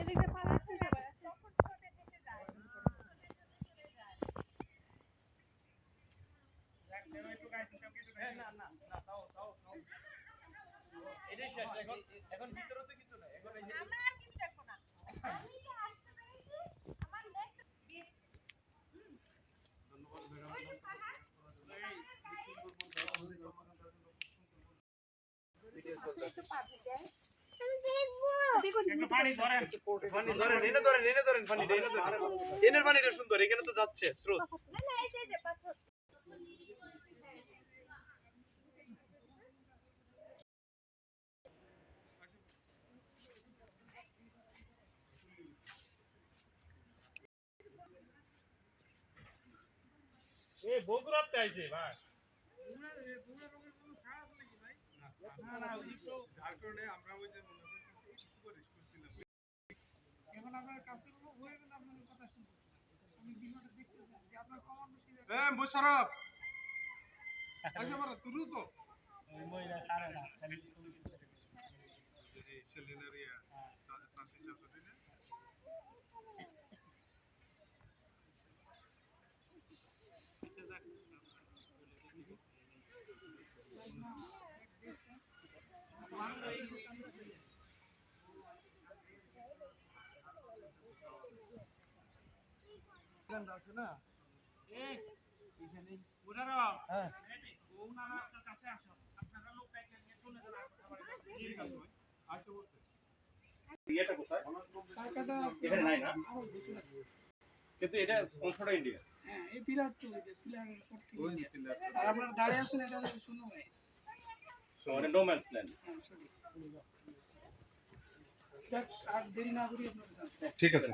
এদিকে পালাচ্ছে সবাই এখন ভিতরে তো কিছু নাই, এখন আমরা আর কিছু দেখবো না। আমি যে আসতে পেরেছি আমার নেক্সট ধন্যবাদ ম্যাডাম। পানি ধরেন, এনে ধরেন পানিটা, এনের পানিটা সুন্দর, এখানে তো যাচ্ছে স্রোত। না না এই যে পাথর এই বগুড়াতে আইছে ভাই। বগুড়া রোগের কোনো ছাড় আছে নাকি ভাই? না না, ওই তো যার কারণে আমরা ওই যে মনে করেন একটু করে করছিলাম। এখন আপনার কাছে কোনো হয়ে গেলে আপনাদের কথা শুনতেছি, আমি ভিডিওটা দেখতেছি যে আপনার কমান্ডো ছিল। মোশাররফ আচ্ছা বড় তুই তো ওই মহিলা সারে না খালি যদি সেলিনারিয়া সাসি সাসি না আছে না এখানে ওনারা হ্যাঁ ওনারা আপনার কাছে আসো, আপনারা লোক প্যাকেট নিয়ে চলে যান। ঠিক আছে ভাই আসতে বলতে ইয়েটা কোথায়? এখানে নাই না, কিন্তু এটা অংশটা ইন্ডিয়া। হ্যাঁ এই পিলার তো পিলার ওই পিলার আর আপনারা দাঁড়িয়ে আছেন এটা শূন্য ভাই তো মানে নো ম্যানস ল্যান্ড। হ্যাঁ সঠিক যাক আর দেরি না করি আপনারা ঠিক আছে।